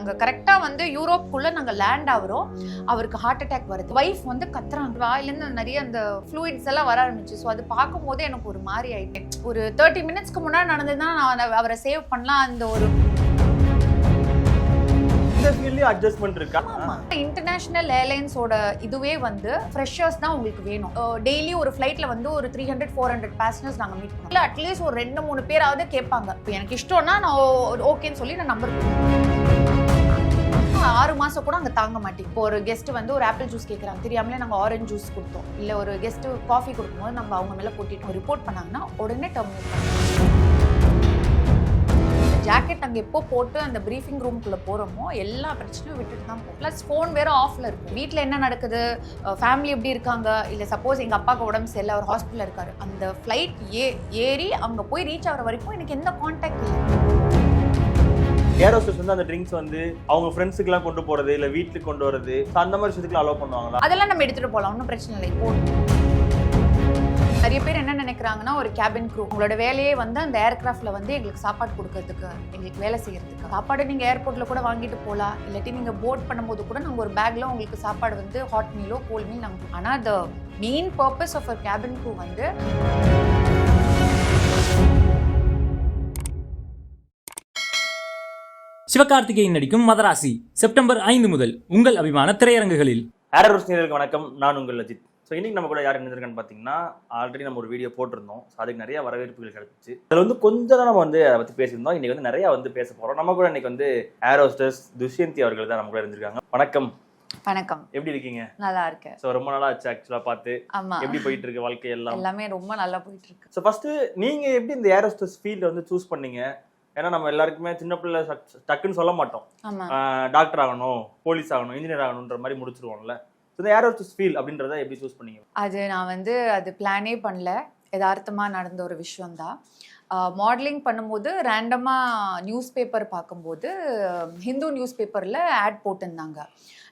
நாங்கள் கரெக்டாக வந்து யூரோப்புக்குள்ளே நாங்கள் லேண்ட் ஆகிறோம். அவருக்கு ஹார்ட் அட்டாக் வருது. வைஃப் வந்து கத்துறாங்க, வாயிலேருந்து நிறைய அந்த ஃப்ளூயிட்ஸ் எல்லாம் வர ஆரம்பிச்சு. ஸோ அது பார்க்கும்போது எனக்கு ஒரு மாதிரி ஆயிட்டேன். ஒரு 30 மினிட்ஸ்க்கு முன்னாடி நடந்ததுன்னா நான் அவரை சேவ் பண்ணலாம். அந்த ஒரு அட்ஜஸ்ட்மென்ட் இருக்கா? இன்டர்நேஷனல் ஏர்லைன்ஸோட இதுவே வந்து ஃப்ரெஷர்ஸ் தான் உங்களுக்கு வேணும். டெய்லி ஒரு ஃப்ளைட்ல வந்து ஒரு 300-400 பேசஞ்சர்ஸ் நாங்க மீட் பண்ணுவோம். இல்ல அட்லீஸ்ட் ஒரு 2-3 பேராவது கேட்பாங்க. இப்போ எனக்கு இஷ்டம்னா நான் ஓகேன்னு சொல்லி நான் நம்பர் 6 மாசம் கூட அங்க தாங்க மாட்டேன். இப்போ ஒரு கெஸ்ட் வந்து ஒரு ஆப்பிள் ஜூஸ் கேட்கறாங்க, தெரியாமலே நாங்க ஆரஞ்சு ஜூஸ் கொடுத்தோம். இல்ல ஒரு கெஸ்ட் காஃபி கொடுக்கும்போது நம்ம அவங்க மேல போட்டிட்டு ரிப்போர்ட் பண்ணாங்கன்னா உடனே டெர்மினேட் பண்ணுவோம். ஜாக்கெட் அங்கே எப்போ போட்டு அந்த ப்ரீஃபிங் ரூம்குள்ளே போகிறோமோ எல்லா பிரச்சனையும் விட்டுட்டு தான் போகும். ப்ளஸ் ஃபோன் வேறு ஆஃபில் இருக்கும். வீட்டில் என்ன நடக்குது, ஃபேமிலி எப்படி இருக்காங்க, இல்லை சப்போஸ் எங்கள் அப்பாவுக்கு உடம்பு சரியில்லை, அவர் ஹாஸ்பிட்டலில் இருக்காரு, அந்த ஃப்ளைட் ஏறி அங்கே போய் ரீச் ஆகிற வரைக்கும் எனக்கு எந்த கான்டாக்ட் இல்லை. ஏர் ஹோஸ்டஸ் வந்து அந்த ட்ரிங்க்ஸ் வந்து அவங்க ஃப்ரெண்ட்ஸுக்குலாம் கொண்டு போகிறது இல்லை வீட்டுக்கு கொண்டு வரது, அந்த மாதிரி விஷயத்துக்குலாம் அலோவ் பண்ணுவாங்களா? அதெல்லாம் நம்ம எடுத்துகிட்டு போகலாம், ஒன்றும் பிரச்சனை இல்லை. இப்போ நிறைய பேர் என்ன நினைக்கிறாங்கன்னா, ஒரு கேபின் க்ரூ உங்களோட வேலையே வந்து அந்த ஏர்கிராஃப்ட்ல வந்து எங்களுக்கு சாப்பாடு கொடுக்கறதுக்கு, எங்களுக்கு வேலை செய்யறதுக்கு. சாப்பாடு நீங்க ஏர்போர்ட்ல கூட வாங்கிட்டு போகலாம், இல்லாட்டி நீங்க போர்ட் பண்ணும்போது கூட நாங்கள் ஒரு பேக்ல உங்களுக்கு சாப்பாடு வந்து ஹாட் மீலோ கோல்ட் மீல் நாங்கள். ஆனால் the main purpose of a cabin crew வந்து சிவகார்த்திகேயன் நடிக்கும் மதராசி செப்டம்பர் 5 முதல் உங்கள் அபிமான திரையரங்குகளில். ஏர் ஹோஸ்டஸ் வணக்கம், நான் உங்கள் அஜித். ஸோ இன்னைக்கு நம்ம கூட யார் இருந்திருக்கான்னு பார்த்தீங்கன்னா, ஆல்ரெடி நம்ம ஒரு வீடியோ போட்டிருந்தோம். ஸோ அதுக்கு நிறைய வரவேற்புகள் கிடைச்சிச்சு. அதில் வந்து கொஞ்சம் தான் நம்ம வந்து அதை பற்றி பேசியிருந்தோம். இன்னைக்கு வந்து நிறையா வந்து பேச போகிறோம். நம்ம கூட இன்னைக்கு வந்து ஏர் ஹோஸ்டஸ் துஷ்யந்தி அவர்கள் தான் நம்ம கூட இருந்திருக்காங்க. வணக்கம். வணக்கம். எப்படி இருக்கீங்க? நல்லா இருக்கேன். ஸோ ரொம்ப நாளா ஆச்சு ஆக்சுவலாக பார்த்து. ஆமா, எப்படி போயிட்டு இருக்கு வாழ்க்கை எல்லாம்? எல்லாமே ரொம்ப நல்லா போயிட்டு இருக்கு. ஸோ ஃபர்ஸ்ட் நீங்க எப்படி இந்த ஏர் ஹோஸ்டஸ் ஃபீல்ட் வந்து சூஸ் பண்ணீங்க? ஏன்னா நம்ம எல்லாருக்குமே சின்ன பிள்ளை டக்குன்னு சொல்ல மாட்டோம், டாக்டர் ஆகணும், போலீஸ் ஆகணும், இன்ஜினியர் ஆகணுன்ற மாதிரி முடிச்சிருவோம்ல. இந்த ஏர் ஹோஸ்டஸ் ஃபீல் அப்படின்றத எப்படி சூஸ் பண்ணீங்க? அது நான் வந்து அது பிளானே பண்ணல, யதார்த்தமாக நடந்த ஒரு விஷயம்தான். மாடலிங் பண்ணும்போது ரேண்டமாக நியூஸ் பேப்பர் பார்க்கும்போது ஹிந்து நியூஸ் பேப்பரில் ஆட் போட்டிருந்தாங்க,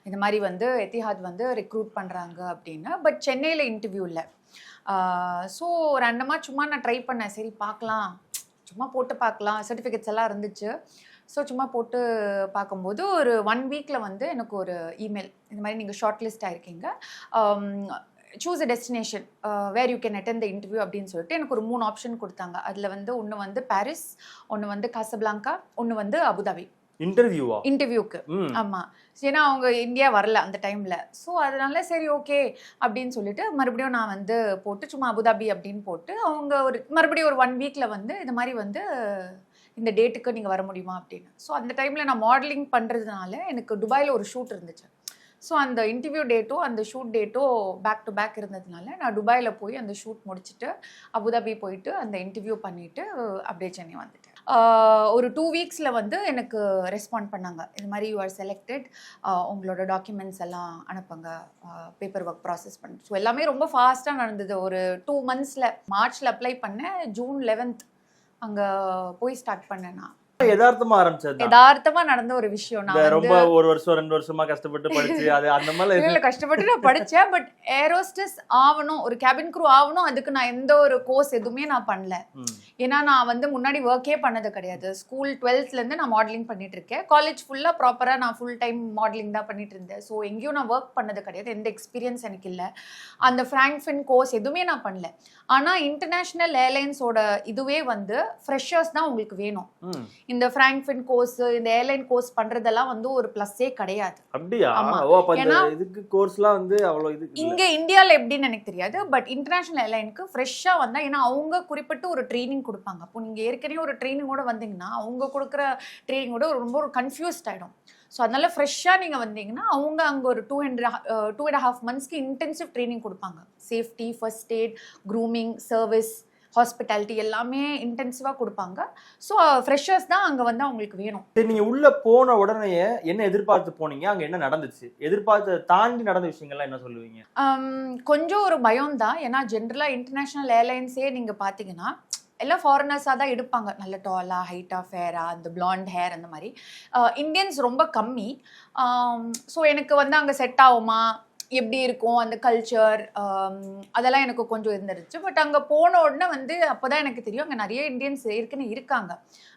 இந்த மாதிரி வந்து எத்திஹாத் வந்து ரெக்ரூட் பண்ணுறாங்க அப்படின்னு. பட் சென்னையில் இன்டர்வியூ இல்லை. ஸோ ரேண்டமாக சும்மா நான் ட்ரை பண்ணேன், சரி பார்க்கலாம், சும்மா போட்டு பார்க்கலாம், சர்டிஃபிகேட்ஸ் எல்லாம் இருந்துச்சு. ஸோ சும்மா போட்டு பார்க்கும்போது ஒரு 1 வீக்கில் வந்து எனக்கு ஒரு இமெயில், இந்த மாதிரி நீங்கள் ஷார்ட் லிஸ்ட் ஆகிருக்கீங்க, choose a destination where you can attend the interview அப்படின்னு சொல்லிட்டு எனக்கு ஒரு 3 ஆப்ஷன் கொடுத்தாங்க. அதில் வந்து ஒன்று வந்து பாரிஸ், ஒன்று வந்து காசபிளாங்கா, ஒன்று வந்து அபுதாபி. இன்டர்வியூக்கு. ஆமாம், ஏன்னா அவங்க இந்தியா வரல அந்த டைமில். ஸோ அதனால சரி ஓகே அப்படின்னு சொல்லிட்டு மறுபடியும் நான் வந்து போட்டு சும்மா அபுதாபி அப்படின்னு போட்டு அவங்க ஒரு மறுபடியும் ஒரு 1 வீக்கில் வந்து இந்த மாதிரி வந்து இந்த டேட்டுக்கு நீங்கள் வர முடியுமா அப்படின்னு. ஸோ அந்த டைமில் நான் மாடலிங் பண்ணுறதுனால எனக்கு துபாயில் ஒரு ஷூட் இருந்துச்சு. ஸோ அந்த இன்டர்வியூ டேட்டும் அந்த ஷூட் டேட்டும் பேக் டு பேக் இருந்ததுனால நான் துபாயில் போய் அந்த ஷூட் முடிச்சுட்டு அபுதாபி போயிட்டு அந்த இன்டர்வியூ பண்ணிவிட்டு அப்படியே சென்னை வந்துட்டேன். ஒரு 2 வீக்ஸில் வந்து எனக்கு ரெஸ்பாண்ட் பண்ணாங்க, இது மாதிரி யூ ஆர் செலக்டட், உங்களோட டாக்குமெண்ட்ஸ் எல்லாம் அனுப்புங்க, பேப்பர் ஒர்க் ப்ராசஸ் பண்ணு. ஸோ எல்லாமே ரொம்ப ஃபாஸ்ட்டாக நடந்தது. ஒரு 2 மந்த்ஸில் மார்ச்சில் அப்ளை பண்ணேன், ஜூன் 11th அங்கே போய் ஸ்டார்ட் பண்ணேன். நான் யதார்த்தமா நடந்த ஒரு விஷயம். நான் ரொம்ப 1 வருஷம் 2 வருஷமா கஷ்டப்பட்டு படிச்சு அது அந்த மாதிரி இல்ல கஷ்டப்பட்டு நான் படிச்சேன். பட் ஏர் ஹோஸ்டஸ் ஆகணும், ஒரு கேபின் க்ரூ ஆகணும், அதுக்கு நான் எந்த ஒரு கோர்ஸ் எதுவுமே நான் பண்ணல. ஏன்னா நான் வந்து முன்னாடி ஒர்க்கே பண்ணது கிடையாது. ஸ்கூல் 12th நான் மாடலிங் பண்ணிட்டு இருக்கேன். காலேஜ் ஃபுல்லா ப்ராப்பரா நான் ஃபுல் டைம் மாடலிங் தான் பண்ணிட்டு இருந்தேன். ஸோ எங்கேயும் நான் ஒர்க் பண்ணது கிடையாது, எந்த எக்ஸ்பீரியன்ஸ் எனக்கு இல்லை. அந்த ஃப்ராங்க்ஃபின் கோர்ஸ் எதுவுமே நான் பண்ணல. ஆனா இன்டர்நேஷனல் ஏர்லைன்ஸோட இதுவே வந்து ஃப்ரெஷர்ஸ் தான் உங்களுக்கு வேணும். இந்த ஃப்ராங்க்ஃபின் கோர்ஸ், இந்த ஏர்லைன் கோர்ஸ் பண்றதெல்லாம் வந்து ஒரு பிளஸ்ஸே கிடையாது. அப்படியா? ஓ அப்ப இதுக்கு கோர்ஸ்லாம் வந்து அவ்வளவு இது இங்க இந்தியால எப்படின்னு எனக்கு தெரியாது. பட் இன்டர்நேஷனல் ஏர்லைனுக்கு ஃப்ரெஷ்ஷா வந்தா, ஏன்னா அவங்க குறிப்பிட்டு ஒரு ட்ரைனிங் கொடுப்பாங்க. அப்போ நீங்க ஏற்கனவே ஒரு ட்ரைனிங்கோட வந்தீங்கன்னா அவங்க கொடுக்குற ட்ரைனிங்கோட ரொம்ப ஒரு கன்ஃபியூஸ்ட் ஆயிடும். ஸோ அதனால ஃப்ரெஷ்ஷாக நீங்கள் வந்தீங்கன்னா அவங்க அங்கே ஒரு 2.5 monthsக்கு இன்டென்சிவ் ட்ரைனிங் கொடுப்பாங்க. Safety, first eight, grooming, service, hospitality எல்லாமே இன்டென்சிவாக கொடுப்பாங்க. ஸோ ஃப்ரெஷர்ஸ் தான் அங்கே வந்து அவங்களுக்கு வேணும். சரி, நீங்கள் உள்ளே போன உடனே என்ன எதிர்பார்த்து போனீங்க? அங்கே என்ன நடந்துச்சு? எதிர்பார்த்து தாண்டி நடந்த விஷயங்கள்லாம் என்ன சொல்லுவீங்க? கொஞ்சம் ஒரு பயம் தான். ஏன்னா ஜென்ரலாக இன்டர்நேஷ்னல் ஏர்லைன்ஸே நீங்கள் பார்த்தீங்கன்னா எல்லாம் ஃபாரினர்ஸாக தான் எடுப்பாங்க, நல்ல டாலாக, ஹைட்டாக, ஃபேராக, அந்த பிளாண்ட் ஹேர் அந்த மாதிரி. இந்தியன்ஸ் ரொம்ப கம்மி. ஸோ எனக்கு வந்து அங்கே செட் ஆகுமா, எப்படி இருக்கும் அந்த கல்ச்சர், அதெல்லாம் எனக்கு கொஞ்சம் இருந்துருச்சு. பட் அங்கே போன உடனே வந்து அப்போதான் எனக்கு தெரியும் அங்கே நிறைய இந்தியன்ஸ் ஏற்கனவே இருக்காங்க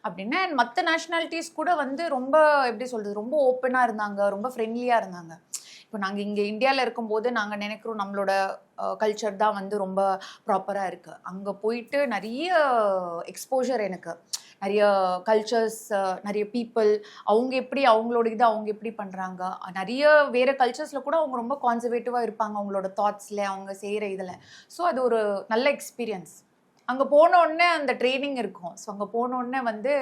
அப்படின்னு. அண்ட் மற்ற நேஷ்னாலிட்டிஸ் கூட வந்து ரொம்ப எப்படி சொல்கிறது, ரொம்ப ஓப்பனாக இருந்தாங்க, ரொம்ப ஃப்ரெண்ட்லியாக இருந்தாங்க. இப்போ நாங்கள் இங்கே இந்தியாவில் இருக்கும்போது நாங்கள் நினைக்கிறோம் நம்மளோட கல்ச்சர் தான் வந்து ரொம்ப ப்ராப்பராக இருக்குது. அங்கே போயிட்டு நிறைய எக்ஸ்போஷர் எனக்கு, நிறைய கல்ச்சர்ஸ், நிறைய பீப்புள், அவங்க எப்படி அவங்களோட இது அவங்க எப்படி பண்ணுறாங்க, நிறைய வேறு கல்ச்சர்ஸில் கூட அவங்க ரொம்ப கான்சர்வேட்டிவாக இருப்பாங்க அவங்களோட தாட்ஸில், அவங்க செய்கிற இதில். ஸோ அது ஒரு நல்ல எக்ஸ்பீரியன்ஸ். அங்கே போன உடனே அந்த ட்ரைனிங் இருக்கும். ஸோ அங்கே போன உடனே வந்து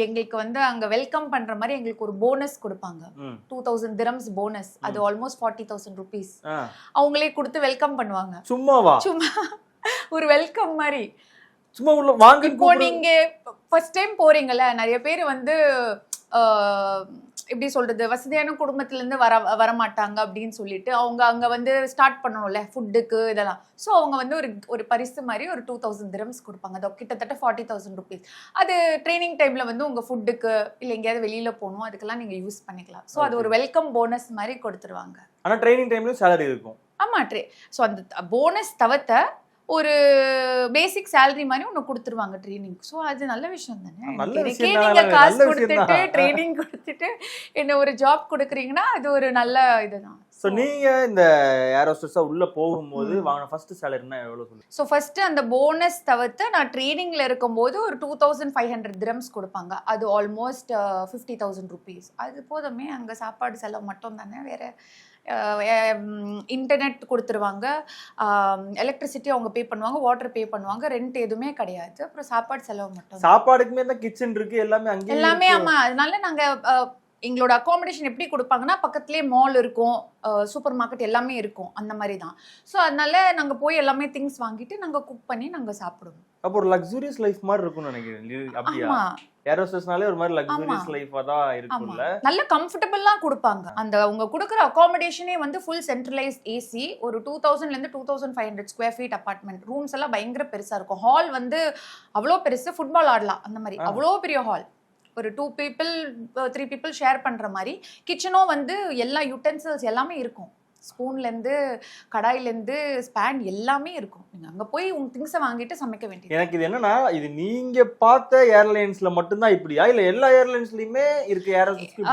எங்களுக்கு வந்து அங்கே வெல்கம் பண்ணுற மாதிரி எங்களுக்கு ஒரு போனஸ் கொடுப்பாங்க. 2000 dirhams போனஸ். அது ஆல்மோஸ்ட் 40,000 rupees. அவங்களே கொடுத்து வெல்கம் பண்ணுவாங்க. சும்மாவா? சும்மா ஒரு வெல்கம் மாதிரி. சும்மா உள்ள வாங்க. இப்போ நீங்க ஃபர்ஸ்ட் டைம் போறீங்கல்ல, நிறைய பேர் வந்து எப்படி சொல்றது, வசதியான குடும்பத்துல இருந்து வர மாட்டாங்க அப்படின்னு சொல்லிட்டு அவங்க அங்க வந்து ஸ்டார்ட் பண்ணணும்ல ஃபுட்டுக்கு இதெல்லாம். ஸோ அவங்க வந்து ஒரு பரிசு மாதிரி ஒரு 2000 dirhams கொடுப்பாங்க. அது கிட்டத்தட்ட 40,000 rupees. அது ட்ரைனிங் டைம்ல வந்து உங்க ஃபுட்டுக்கு இல்லை எங்கேயாவது வெளியில போகணும் அதுக்கெல்லாம் நீங்க யூஸ் பண்ணிக்கலாம். ஸோ அது ஒரு வெல்கம் போனஸ் மாதிரி கொடுத்துருவாங்க. ஆனா ட்ரைனிங் டைம்லயும் சேலரி இருக்கும். ஆமா, ஸோ அந்த போனஸ் தவிர்த்த ஒரு பேசிக் சேலரி மாதிரி ஒன்று கொடுத்துருவாங்க ட்ரைனிங். ஸோ அது நல்ல விஷயம் தானே. நீங்க காசு கொடுத்துட்டு ட்ரைனிங் கொடுத்துட்டு என்ன ஒரு ஜாப் கொடுக்குறீங்கன்னா அது ஒரு நல்ல இதுதான். ஸோ நீங்க இந்த ஏர் ஹோஸ்டஸா உள்ள போகும்போது வாங்கின ஃபர்ஸ்ட் சேலரினா எவ்வளவு சொல்லுங்க? ஸோ ஃபர்ஸ்ட் அந்த போனஸ் தவிர்த்து நான் ட்ரைனிங்ல இருக்கும்போது ஒரு 2500 dirhams கொடுப்பாங்க. அது ஆல்மோஸ்ட் 50,000 rupees. அது போதுமே. அங்கே சாப்பாடு செலவு மட்டும் தானே, வேற இன்டர்நெட் கொடுத்துருவாங்க, எலக்ட்ரிசிட்டி அவங்க பே பண்ணுவாங்க, வாட்டர் பே பண்ணுவாங்க, ரெண்ட் எதுவுமே கிடையாது. அப்புறம் சாப்பாடு செலவு மட்டும். சாப்பாடுக்குமே தான் கிச்சன் இருக்கு, எல்லாமே அங்கே எல்லாமே. ஆமா, அதனால நாங்க எங்களோட அகாமடேஷன் எப்படி கொடுப்பாங்கன்னா பக்கத்துலேயே மால் இருக்கும், சூப்பர் மார்க்கெட் எல்லாமே இருக்கும், அந்த மாதிரி தான். ஸோ அதனால நாங்கள் போய் எல்லாமே திங்ஸ் வாங்கிட்டு நாங்கள் குக் பண்ணி நாங்கள் சாப்பிடுவோம். அப்போ ஒரு லக்ஸூரியஸ் லைஃப் மாதிரி இருக்கும்னு நினைக்கிறேன். அப்படியா? ஏர் ஹோஸ்டஸ்னாலே ஒரு மாதிரி லக்ஸூரியஸ் லைஃபா தான் இருக்கும்ல. நல்ல கம்ஃபர்டபுளாக கொடுப்பாங்க. அந்த அவங்க கொடுக்குற அகாமடேஷனே வந்து ஃபுல் சென்ட்ரலைஸ்ட் ஏசி. ஒரு 2000 to 2500 square feet apartment. Rooms எல்லாம் பயங்கர பெருசாக இருக்கும். ஹால் வந்து அவ்வளோ பெருசு, ஃபுட்பால் ஆடலாம் அந்த மாதிரி, அவ்வளோ பெரிய ஹால். ஒரு 2 people 3 people ஷேர் பண்ணுற மாதிரி. கிச்சனும் வந்து எல்லா யூட்டென்சில்ஸ் எல்லாமே இருக்கும். ஸ்பூன்லேருந்து கடாயிலேருந்து ஸ்பேன் எல்லாமே இருக்கும். நீங்கள் அங்கே போய் உங்கள் திங்ஸை வாங்கிட்டு சமைக்க வேண்டியது. எனக்கு இது என்னன்னா, இது நீங்கள் பார்த்த ஏர்லைன்ஸில் மட்டும்தான் இப்படியா, இல்லை எல்லா ஏர்லைன்ஸ்லையுமே இருக்கு ஏர் ஹோஸ்டஸ்?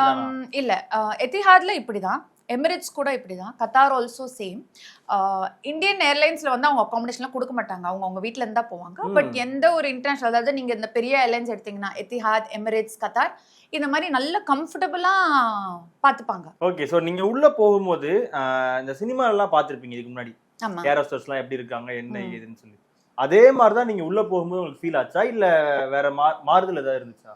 இல்லை, எத்திஹாத்ல இப்படி தான், எமிரேட்ஸ் கூட இப்படி தான், கத்தார் ஆல்சோ சேம். இந்தியன் ஏர்லைன்ஸில் வந்து அவங்க அகாமடேஷன்லாம் கொடுக்க மாட்டாங்க, அவங்க வீட்டில் இருந்தால் போவாங்க. பட் எந்த ஒரு இன்டர்நேஷனல், அதாவது நீங்கள் இந்த பெரிய ஏர்லைன்ஸ் எடுத்தீங்கன்னா எத்திஹாத், எமிரேட்ஸ், கத்தார், இந்த மாதிரி நல்ல கம்ஃபர்டபுளாக பார்த்துப்பாங்க. ஓகே. ஸோ நீங்கள் உள்ளே போகும்போது இந்த சினிமாலெல்லாம் பார்த்துருப்பீங்க இதுக்கு முன்னாடி, ஆமாம், ஏர் ஹோஸ்டஸ்லாம் எப்படி இருக்காங்க என்ன ஏதுன்னு சொல்லி. அதே மாதிரி தான் நீங்கள் உள்ளே போகும்போது உங்களுக்கு ஃபீல் ஆச்சா, இல்லை வேற மாறுதல் ஏதாவது இருந்துச்சா?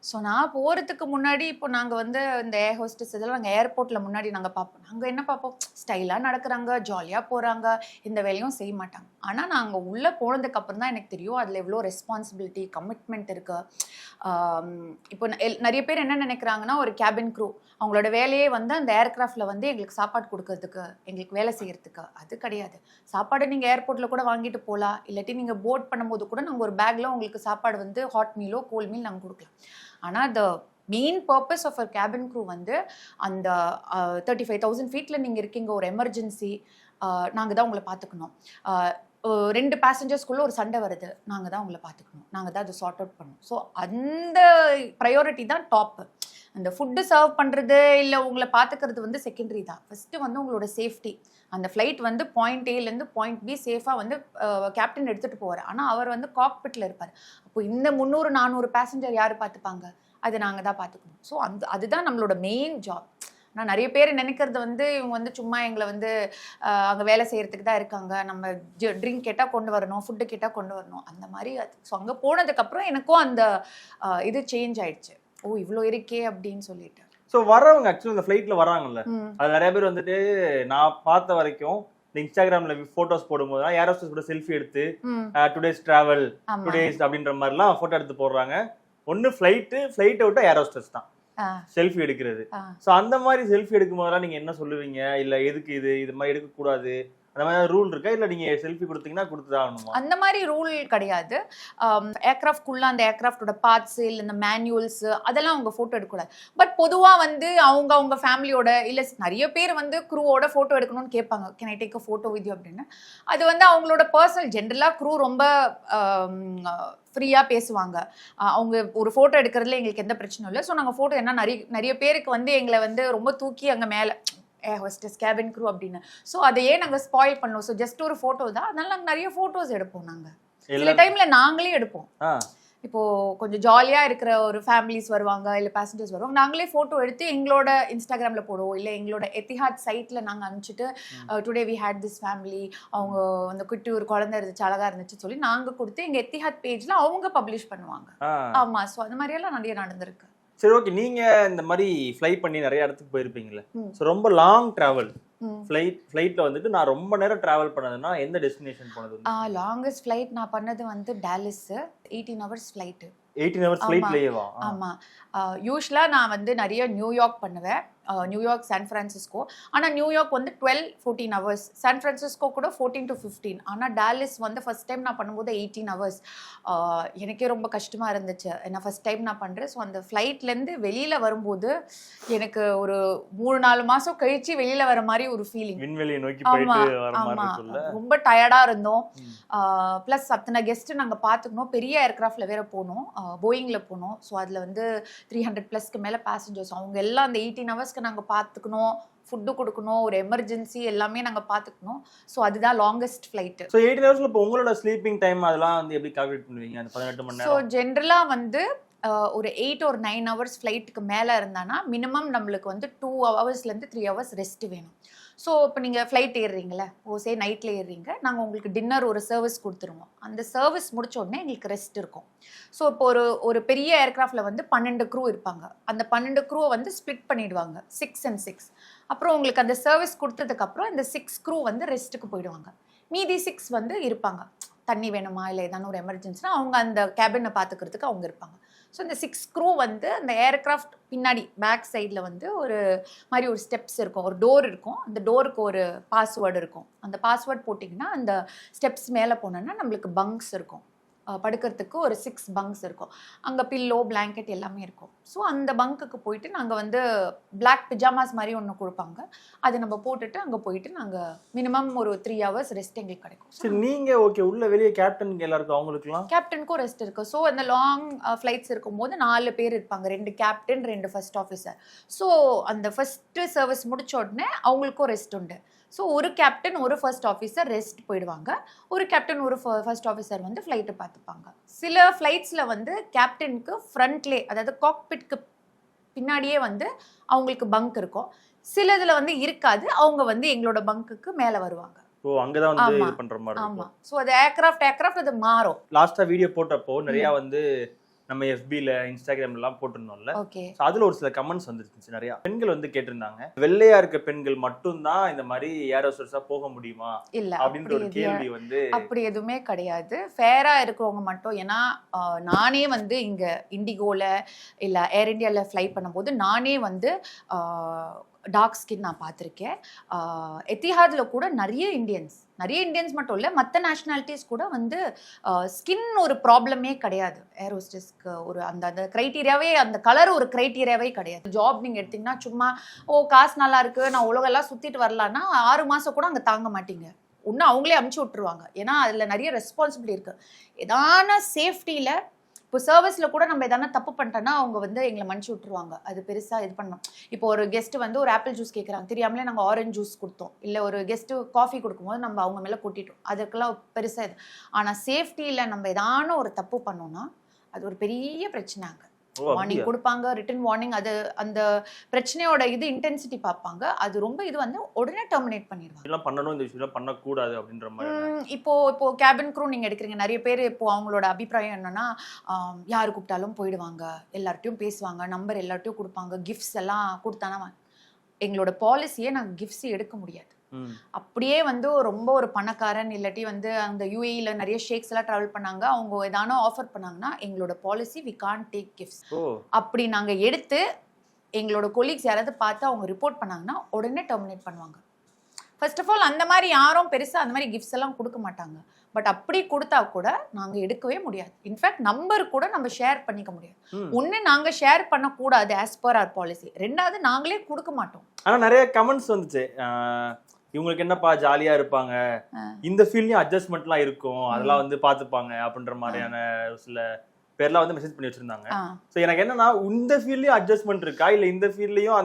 ஸோ நான் போகிறதுக்கு முன்னாடி இப்போ நாங்கள் வந்து இந்த ஏர் ஹோஸ்டஸ் இதெல்லாம் நாங்கள் ஏர்போர்ட்டில் முன்னாடி நாங்கள் பார்ப்போம். நாங்கள் என்ன பார்ப்போம், ஸ்டைலாக நடக்கிறாங்க, ஜாலியாக போகிறாங்க, இந்த வேலையும் செய்ய மாட்டாங்க. ஆனால் நாங்கள் உள்ளே போனதுக்கப்புறம் தான் எனக்கு தெரியும் அதில் எவ்வளோ ரெஸ்பான்சிபிலிட்டி, கமிட்மெண்ட் இருக்குது. இப்போ நிறைய பேர் என்ன நினைக்கிறாங்கன்னா, ஒரு கேபின் க்ரூ அவங்களோட வேலையே வந்து அந்த ஏர்கிராஃப்டில் வந்து எங்களுக்கு சாப்பாடு கொடுக்கறதுக்கு, எங்களுக்கு வேலை செய்கிறதுக்கு. அது கிடையாது. சாப்பாடு நீங்கள் ஏர்போர்ட்டில் கூட வாங்கிட்டு போகலாம், இல்லாட்டி நீங்கள் போர்ட் பண்ணும்போது கூட நாங்கள் ஒரு பேக்கில் உங்களுக்கு சாப்பாடு வந்து ஹாட் மீலோ கோல்ட் மீல் நாங்கள் கொடுக்கலாம். ஆனால் the main purpose of a cabin crew வந்து அந்த 35,000 feetல நீங்கள் இருக்கீங்க, ஒரு எமர்ஜென்சி, நாங்கள் தான் உங்களை பார்த்துக்கணும். 2 பேசஞ்சர்ஸ்குள்ளே ஒரு சண்டை வருது, நாங்கள் தான் உங்களை பார்த்துக்கணும், நாங்கள் தான் அதை சார்ட் அவுட் பண்ணணும். ஸோ அந்த ப்ரையாரிட்டி தான் டாப்பு. அந்த ஃபுட்டு சர்வ் பண்ணுறது இல்லை உங்களை பார்த்துக்கிறது வந்து செகண்டரி தான். ஃபஸ்ட்டு வந்து உங்களோட சேஃப்டி. அந்த ஃப்ளைட் வந்து பாயிண்ட் ஏலேருந்து பாயிண்ட் பி சேஃபாக வந்து கேப்டன் எடுத்துகிட்டு போவார். ஆனால் அவர் வந்து காக்பிட்டில் இருப்பார். அப்போ இந்த 300-400 பேசஞ்சர் யார் பார்த்துப்பாங்க? அது நாங்கள் தான் பார்த்துக்கணும். ஸோ அதுதான் நம்மளோட மெயின் ஜாப். ஆனால் நிறைய பேர் நினைக்கிறது வந்து இவங்க வந்து சும்மா எங்களை வந்து அங்கே வேலை செய்கிறதுக்கு தான் இருக்காங்க, நம்ம ட்ரிங்க் கேட்டால் கொண்டு வரணும், ஃபுட்டு கேட்டால் கொண்டு வரணும், அந்த மாதிரி. ஸோ அங்கே போனதுக்கப்புறம் எனக்கும் அந்த இது சேஞ்ச் ஆயிடுச்சு. ஓ, இவ்வளோ இருக்கே அப்படின்னு சொல்லிட்டு. ஸோ வரவங்க ஆக்சுவலி இந்த ஃப்ளைட்டில் வராங்கல்ல, அது நிறைய பேர் வந்துட்டு நான் பார்த்த வரைக்கும் இந்த இன்ஸ்டாகிராமில் ஃபோட்டோஸ் போடும்போது ஏர் ஹோஸ்டஸ் கூட செல்ஃபி எடுத்து டுடேஸ் ட்ராவல் டுடேஸ் அப்படின்ற மாதிரிலாம் ஃபோட்டோ எடுத்து போடுறாங்க. ஒன்று ஃப்ளைட்டை விட்டு ஏர் ஹோஸ்டஸ் தான் செல்ஃபி எடுக்கிறது. ஸோ அந்த மாதிரி செல்ஃபி எடுக்கும் போதெல்லாம் நீங்கள் என்ன சொல்லுவீங்க? இல்லை எதுக்கு இது மாதிரி எடுக்கக்கூடாது அந்த மாதிரி ரூல் இருக்கா இல்ல நீங்க செல்ஃபி கொடுத்தீங்கன்னா கொடுத்துதான் ஆகணுமா? அந்த மாதிரி ரூல் கிடையாது. ஏர்கிராஃப்ட்குள்ள அந்த ஏர்கிராஃப்டோட பார்ட்ஸ் இல்ல இந்த மேனுவல்ஸ் அதெல்லாம் அவங்க போட்டோ எடுக்கக்கூடாது. பட் பொதுவா வந்து அவங்க ஃபேமிலியோட இல்ல நிறைய பேர் வந்து க்ரூவோட போட்டோ எடுக்கணும்னு கேட்பாங்க. Can I take a photo with you அப்படின்னு. அது வந்து அவங்களோட பர்சனல். ஜென்ரலா க்ரூ ரொம்ப ஃப்ரீயா பேசுவாங்க. அவங்க ஒரு போட்டோ எடுக்கிறதுல எங்களுக்கு எந்த பிரச்சனையும் இல்லை. ஸோ நாங்கள் போட்டோ என்ன நிறைய பேருக்கு வந்து எங்களை வந்து ரொம்ப தூக்கி அங்கே மேலே ஹோஸ்டஸ் கேபின் க்ரூ அப்படின்னு. ஸோ அதையே நாங்கள் ஸ்பாயில் பண்ணோம். ஸோ ஜஸ்ட் ஒரு ஃபோட்டோ தான். அதனால நாங்கள் நிறைய ஃபோட்டோஸ் எடுப்போம். நாங்கள் சில டைம்ல நாங்களே எடுப்போம். இப்போ கொஞ்சம் ஜாலியா இருக்கிற ஒரு ஃபேமிலிஸ் வருவாங்க இல்ல பேசஞ்சர்ஸ் வருவாங்க, நாங்களே போட்டோ எடுத்து எங்களோட இன்ஸ்டாகிராம்ல போடுவோம். இல்ல எங்களோட எத்திஹாத் சைட்ல நாங்க அனுப்பிச்சிட்டு today we had this family, அவங்க அந்த குட்டி ஒரு குழந்தை இருந்துச்சு அழகா இருந்துச்சு சொல்லி நாங்க கொடுத்து எங்க எத்திஹாத் பேஜ்ல அவங்க பப்ளிஷ் பண்ணுவாங்க. ஆமா, ஸோ அந்த மாதிரி எல்லாம் நிறைய நடந்திருக்கு. சரி, ஓகே. நீங்க இந்த மாதிரி ஃப்ளை பண்ணி நிறைய இடத்துக்கு போயிருப்பீங்கல்ல. ஸோ ரொம்ப லாங் டிராவல் ஃப்ளைட்ல வந்துட்டு நான் ரொம்ப நேரம் டிராவல் பண்ணதுன்னா எந்த டெஸ்டினேஷன் போனது? லாங்கஸ்ட் ஃப்ளைட் நான் பண்ணது வந்து டாலஸ். 18 hours flight. 18 hours ஃப்ளைட்லயேவா? ஆமா. யூஸ்வலா நான் வந்து நிறைய நியூயார்க் பண்ணுவேன். New York, San Francisco. ஆனால் நியூயார்க் வந்து 12-14 hours, சான் பிரான்சிஸ்கோ கூட 14 to 15. ஆனால் டாலஸ் வந்து ஃபர்ஸ்ட் டைம் நான் பண்ணும்போது 18 hours. எனக்கே ரொம்ப கஷ்டமாக இருந்துச்சு. ஏன்னா ஃபர்ஸ்ட் டைம் நான் பண்ணுறேன். ஸோ அந்த ஃப்ளைட்லேருந்து வெளியில் வரும்போது எனக்கு ஒரு 3-4 மாதம் கழிச்சு வெளியில் வர மாதிரி ஒரு ஃபீலிங். விண்வெளியை நோக்கி போயிட்டு வர மாதிரி இருக்குல்ல. ரொம்ப டயர்டாக இருந்தோம். ப்ளஸ் அத்தனை கெஸ்ட்டு நாங்கள் பார்த்துக்கணும். பெரிய ஏர்கிராஃப்டில் வேற போனோம், போயிங்கில் போனோம். ஸோ அதில் வந்து 300+ மேலே பேசஞ்சர்ஸ். அவங்க எல்லாம் அந்த 18 hours நாங்கள் பார்த்துக்கணும், ஃபுட்டு கொடுக்கணும், ஒரு எமர்ஜென்சி எல்லாமே நாங்கள் பார்த்துக்கணும். ஸோ அதுதான் லாங்கஸ்ட் ஃப்ளைட்டு. ஸோ 18 hours இப்போ உங்களோட ஸ்லீப்பிங் டைம் அதெல்லாம் வந்து எப்படி கால்குலேட் பண்ணுவீங்க? அந்த 18 மணி நேரம். ஸோ ஜென்ரலாக வந்து ஒரு 8 or 9 hours ஃப்ளைட்டுக்கு மேலே இருந்தானா மினிமம் நம்மளுக்கு வந்து 2 hours-லேருந்து 3 hours ரெஸ்ட் வேணும். ஸோ இப்போ நீங்கள் ஃப்ளைட் ஏறுறீங்களே, ஓசே நைட்டில் ஏறுறீங்க, நாங்கள் உங்களுக்கு டின்னர் ஒரு சர்வீஸ் கொடுத்துருவோம். அந்த சர்வீஸ் முடிச்ச உடனே எங்களுக்கு ரெஸ்ட் இருக்கும். ஸோ இப்போ ஒரு பெரிய ஏர்கிராஃப்டில் வந்து 12 க்ரூ இருப்பாங்க. அந்த 12 க்ரூவை வந்து ஸ்ப்ளிட் பண்ணிடுவாங்க 6 and 6. அப்புறம் உங்களுக்கு அந்த சர்வீஸ் கொடுத்ததுக்கப்புறம் இந்த 6 க்ரூ வந்து ரெஸ்ட்டுக்கு போயிடுவாங்க. மீதி 6 வந்து இருப்பாங்க. தண்ணி வேணுமா இல்லை ஏதான ஒரு எமர்ஜென்சினா அவங்க அந்த கேபினை பார்த்துக்கிறதுக்கு அவங்க இருப்பாங்க. ஸோ இந்த 6 க்ரூ வந்து அந்த ஏர்கிராஃப்ட் பின்னாடி பேக் சைடில் வந்து ஒரு மாதிரி ஒரு ஸ்டெப்ஸ் இருக்கும், ஒரு டோர் இருக்கும். அந்த டோருக்கு ஒரு பாஸ்வேர்டு இருக்கும். அந்த பாஸ்வேர்ட் போட்டிங்கன்னா அந்த ஸ்டெப்ஸ் மேலே போனோன்னா நம்மளுக்கு பங்க்ஸ் இருக்கும். படுக்கிறதுக்கு ஒரு 6 பங்க்ஸ் இருக்கும். அங்கே பில்லோ, பிளாங்கெட் எல்லாமே இருக்கும். ஸோ அந்த பங்குக்கு போயிட்டு நாங்கள் வந்து பிளாக் பிஜாமாஸ் மாதிரி ஒன்று கொடுப்பாங்க. அதை நம்ம போட்டுட்டு அங்கே போயிட்டு நாங்கள் மினிமம் ஒரு 3 hours ரெஸ்ட் எங்களுக்கு கிடைக்கும். சரி, நீங்கள் ஓகே உள்ள வெளியே கேப்டனுக்கு எல்லாருக்கும் அவங்களுக்குலாம் கேப்டனுக்கும் ரெஸ்ட் இருக்குது. ஸோ அந்த லாங் ஃப்ளைட்ஸ் இருக்கும்போது 4 பேர் இருப்பாங்க, 2 கேப்டன் 2 ஃபர்ஸ்ட் ஆஃபீஸர். ஸோ அந்த ஃபர்ஸ்ட்டு சர்வீஸ் முடிச்ச உடனே அவங்களுக்கும் ரெஸ்ட் உண்டு. ஸோ ஒரு கேப்டன் ஒரு ஃபர்ஸ்ட் ஆஃபீஸர் ரெஸ்ட் போயிடுவாங்க. ஒரு கேப்டன் ஒரு ஃபர்ஸ்ட் ஆஃபீஸர் வந்து ஃப்ளைட்டை பார்த்துப்பாங்க. சில ஃப்ளைட்ஸில் வந்து கேப்டனுக்கு ஃப்ரண்ட்லே, அதாவது காக்பிட்க்கு பின்னாடியே வந்து அவங்களுக்கு பங்க் இருக்கும். சில இதில் வந்து இருக்காது. அவங்க வந்து எங்களோட பங்குக்கு மேலே வருவாங்க. ஓ, அங்கதான் வந்து இது பண்ற மாதிரி. ஆமா. சோ அது ஏர்கிராஃப்ட் அது மாறும். லாஸ்டா வீடியோ போட்டப்போ நிறைய வந்து நம்ம FB-ல Instagram எல்லாம் போட்டிருந்தோம்ல. அதுல ஒரு சில கமெண்ட்ஸ் வந்துருந்துச்சு. நிறைய பெண்கள் வந்து கேட்டிருந்தாங்க, வெள்ளையா இருக்க பெண்கள் மட்டும்தான் இந்த மாதிரி ஏர் ஹோஸ்டஸா போக முடியுமா இல்ல அப்படின்ற ஒரு கேள்வி வந்து. அப்படி எதுவுமே கிடையாது. ஃபேரா இருக்கிறவங்க மட்டும். ஏன்னா நானே வந்து இங்க இண்டிகோல இல்ல ஏர் இந்தியால ஃப்ளை பண்ணும்போது நானே வந்து டார்க் ஸ்கின் நான் பார்த்துருக்கேன். எத்திஹாதில் கூட நிறைய இந்தியன்ஸ் மட்டும் இல்லை, மற்ற நேஷ்னாலிட்டிஸ் கூட வந்து ஸ்கின் ஒரு ப்ராப்ளமே கிடையாது. ஏர் ஹோஸ்டஸ்க்கு ஒரு அந்த க்ரைட்டீரியாவே, அந்த கலர் ஒரு க்ரைட்டீரியாவே கிடையாது. ஜாப் நீங்கள் எடுத்திங்கன்னா சும்மா காசு நல்லா இருக்குது நான் உலகெல்லாம் சுற்றிட்டு வரலான்னா 6 மாதம் கூட அங்கே தாங்க மாட்டீங்க. ஒன்று அவங்களே அமுச்சு விட்ருவாங்க. ஏன்னா அதில் நிறைய ரெஸ்பான்சிபிலிட்டி இருக்குது. ஏதான சேஃப்டியில் இப்போ சர்வீஸில் கூட நம்ம எதனா தப்பு பண்ணிட்டோன்னா அவங்க வந்து எங்களை மன்னிச்சு விட்டுருவாங்க. அது பெருசாக இது பண்ணோம். இப்போ ஒரு கெஸ்ட்டு வந்து ஒரு ஆப்பிள் ஜூஸ் கேட்குறாங்க, தெரியாமலே நாங்கள் ஆரஞ்ச் ஜூஸ் கொடுத்தோம். இல்லை ஒரு கெஸ்ட்டு காஃபி கொடுக்கும்போது நம்ம அவங்க மேலே கொட்டிட்டோம். அதுக்கெல்லாம் பெருசாக இது. ஆனால் சேஃப்டியில் நம்ம எதான ஒரு தப்பு பண்ணோன்னா அது ஒரு பெரிய பிரச்சனைங்க. வார்னிங் கொடுப்பாங்க, ரிட்டன் வார்னிங். அது அந்த பிரச்சனையோட இது இன்டென்சிட்டி பார்ப்பாங்க. அது ரொம்ப இது வந்து உடனே டெர்மினேட் பண்ணிடுவாங்க. இதெல்லாம் பண்ணணும், இந்த விஷயம் பண்ணக்கூடாது அப்படின்ற மாதிரி. இப்போ கேபின் க்ரூ நீங்கள் எடுக்கிறீங்க, நிறைய பேர் இப்போ அவங்களோட அபிப்பிராயம் என்னன்னா, யார் கூப்பிட்டாலும் போயிடுவாங்க, எல்லார்ட்டையும் பேசுவாங்க, நம்பர் எல்லார்ட்டையும் கொடுப்பாங்க, கிஃப்ட்ஸ் எல்லாம் கொடுத்தானா. எங்களோட பாலிசியே நாங்கள் கிஃப்ட்ஸ் எடுக்க முடியாது. அப்படியே வந்து ரொம்ப ஒரு பணக்காரன் இல்லாட்டி வந்து அந்த UAE-ல நிறைய ஷேக்ஸ் எல்லாம் டிராவல் பண்ணாங்க, அவங்க ஏதானோ ஆஃபர் பண்ணாங்கன்னா எங்களோட policy we can't take gifts. அப்படி நாங்கள் எடுத்து எங்களோட கொலீக்ஸ் யாராவது பார்த்து அவங்க ரிப்போர்ட் பண்ணாங்கன்னா உடனே டெர்மினேட் பண்ணுவாங்க. ஃபர்ஸ்ட் ஆஃப் ஆல் அந்த மாதிரி யாரும் பெருசா அந்த மாதிரி கிஃப்ட்ஸ் எல்லாம் கொடுக்க மாட்டாங்க. பட் அப்படி கொடுத்தா கூட நாங்க எடுக்கவே முடியாது. இன்ஃபேக்ட் நம்பர் கூட நம்ம ஷேர் பண்ணிக்க முடியாது. ஒண்ணு நாங்க ஷேர் பண்ணக்கூடாது ஆஸ் பர் ஆர் பாலிசி, ரெண்டாவது நாங்களே கொடுக்க மாட்டோம். ஆனா நிறைய கமெண்ட்ஸ் வந்துச்சு, இவங்களுக்கு என்னப்பா ஜாலியா இருப்பாங்க, இந்த ஃபீல்ட்லயும் அட்ஜஸ்ட்மெண்ட்லாம் இருக்கும், அதெல்லாம் வந்து பாத்துப்பாங்க அப்படின்ற மாதிரியான சில பேர்லாம் வந்து மெசேஜ் பண்ணி வச்சிருந்தாங்க. ஸோ எனக்கு என்னன்னா, இந்த ஃபீல்ட்லயும் அட்ஜஸ்ட்மெண்ட் இருக்கா, இல்ல இந்த ஃபீல்ட்லயும்